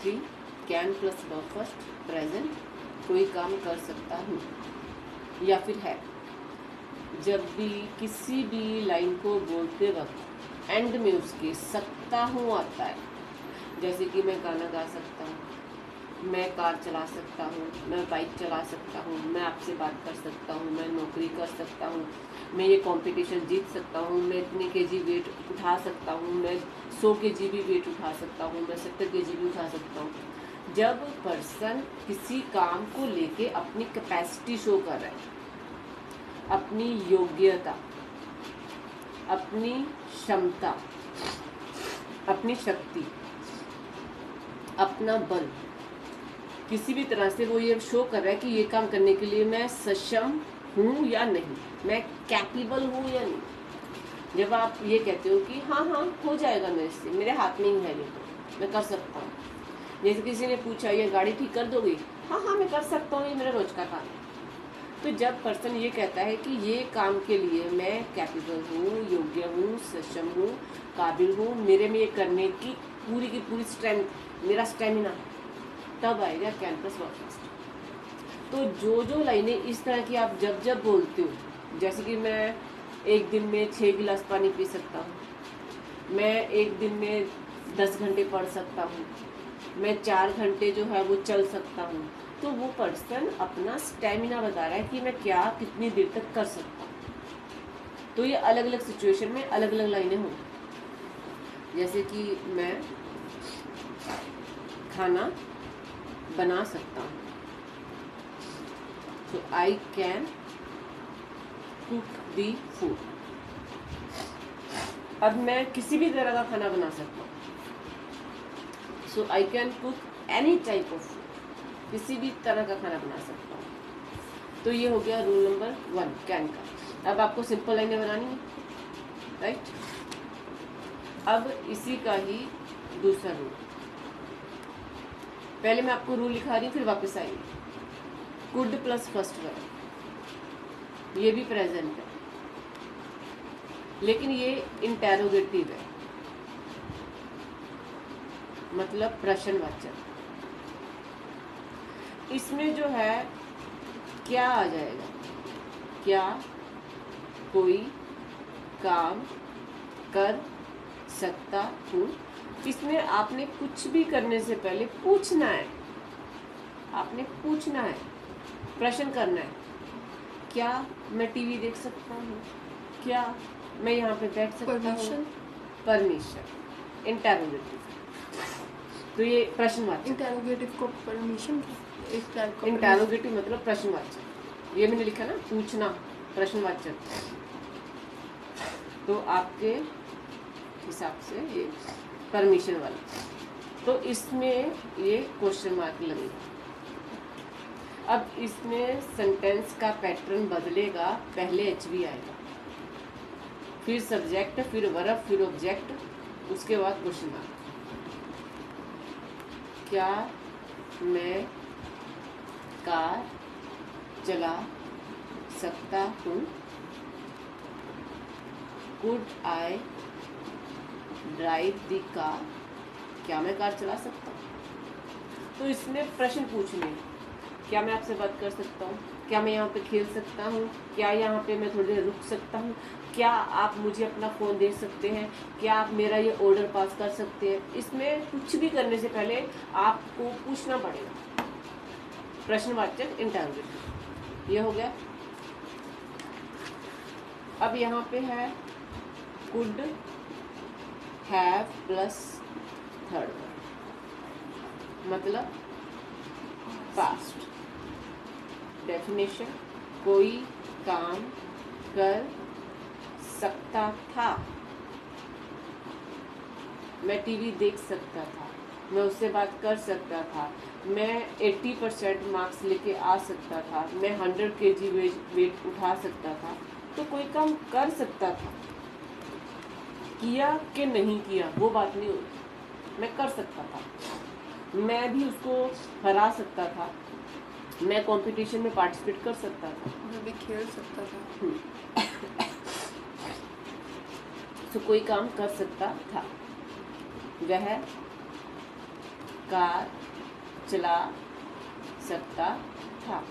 3 can plus verb first present, कोई काम कर सकता हूँ या फिर है। जब भी किसी भी लाइन को बोलते वक्त एंड में उसके सकता हूँ आता है, जैसे कि मैं गाना गा सकता हूँ, मैं कार चला सकता हूँ, मैं बाइक चला सकता हूँ, मैं आपसे बात कर सकता हूँ, मैं नौकरी कर सकता हूँ, मैं ये कंपटीशन जीत सकता हूँ, मैं इतने केजी वेट उठा सकता हूँ, मैं 100 केजी भी वेट उठा सकता हूँ, मैं 70 केजी भी उठा सकता हूँ। जब पर्सन किसी काम को लेके अपनी कैपेसिटी शो कर रहा है, अपनी योग्यता, अपनी क्षमता, अपनी शक्ति, अपना बल, किसी भी तरह से वो ये शो कर रहा है कि ये काम करने के लिए मैं सक्षम हूँ या नहीं, मैं कैपेबल हूँ या नहीं। जब आप ये कहते हो कि हाँ हाँ हो जाएगा मेरे से, मेरे हाथ में ही है, ये तो मैं कर सकता हूँ। जैसे किसी ने पूछा ये गाड़ी ठीक कर दोगी, हाँ हाँ मैं कर सकता हूँ, ये मेरा रोज का काम है। तो जब पर्सन ये कहता है कि ये काम के लिए मैं कैपेबल हूँ, योग्य हूँ, सक्षम हूँ, काबिल हूँ, मेरे में ये करने की पूरी स्ट्रेंथ, मेरा स्टेमिना, तब आएगा कैन प्लस वर्ब फर्स्ट। तो जो लाइनें इस तरह की आप जब बोलते हो, जैसे कि मैं एक दिन में 6 गिलास पानी पी सकता हूँ, मैं एक दिन में 10 घंटे पढ़ सकता हूँ, मैं 4 घंटे जो है वो चल सकता हूँ, तो वो पर्सन अपना स्टेमिना बता रहा है कि मैं क्या कितनी देर तक कर सकता हूँ। तो ये अलग अलग सिचुएशन में अलग अलग लाइनें होंगी। जैसे कि मैं खाना बना सकता हूँ, so I can cook the food. अब मैं किसी भी तरह का खाना बना सकता हूँ, so I can cook any type of food, किसी भी तरह का खाना बना सकता हूँ। तो ये हो गया रूल नंबर 1 कैन का। अब आपको सिंपल लाइनें बनानी है, राइट। अब इसी का ही दूसरा रूल, पहले मैं आपको रूल लिखा रही हूँ फिर वापस आएंगे। कुड प्लस फर्स्ट वर्ब, ये भी प्रेजेंट है लेकिन ये इंटेरोगेटिव है, मतलब प्रश्नवाचक। इसमें जो है क्या आ जाएगा, क्या कोई काम कर सकता हूँ। इसमें आपने कुछ भी करने से पहले पूछना है, आपने पूछना है, प्रश्न करना है। क्या मैं टीवी देख सकता हूँ, क्या मैं यहाँ पे बैठ सकता हूँ, परमिशन, इंटेरोगेटिव। तो ये प्रश्नवाचक, इंटेरोगेटिव को परमिशन, इंटेरोगेटिव मतलब प्रश्नवाचक। ये मैंने लिखा ना, पूछना, प्रश्नवाचक। तो आपके हिसाब से ये परमिशन वाला, तो इसमें ये क्वेश्चन मार्क लगेगा। अब इसमें सेंटेंस का पैटर्न बदलेगा, पहले HV आएगा, फिर सब्जेक्ट, फिर वर्ब, फिर ऑब्जेक्ट, उसके बाद क्वेश्चन मार्क। क्या मैं कार चला सकता हूँ, could I drive the car, क्या मैं कार चला सकता हूँ। तो इसमें प्रश्न पूछने, क्या मैं आपसे बात कर सकता हूँ, क्या मैं यहाँ पे खेल सकता हूँ, क्या यहाँ पे मैं थोड़ी देर रुक सकता हूँ, क्या आप मुझे अपना फ़ोन दे सकते हैं, क्या आप मेरा ये ऑर्डर पास कर सकते हैं। इसमें कुछ भी करने से पहले आपको पूछना पड़ेगा, प्रश्नवाचक, इंटेरोगेटिव। ये हो गया। अब यहाँ पे है could have plus third word, मतलब पास्ट। डेफिनेशन, कोई काम कर सकता था, मैं टीवी देख सकता था, मैं उससे बात कर सकता था, मैं 80% मार्क्स लेके आ सकता था, मैं 100 kg वेट उठा सकता था। तो कोई काम कर सकता था, किया कि नहीं किया वो बात नहीं होती, मैं कर सकता था, मैं भी उसको हरा सकता था, मैं कंपटीशन में पार्टिसिपेट कर सकता था, मैं भी खेल सकता था। तो कोई काम कर सकता था, वह कार चला सकता था।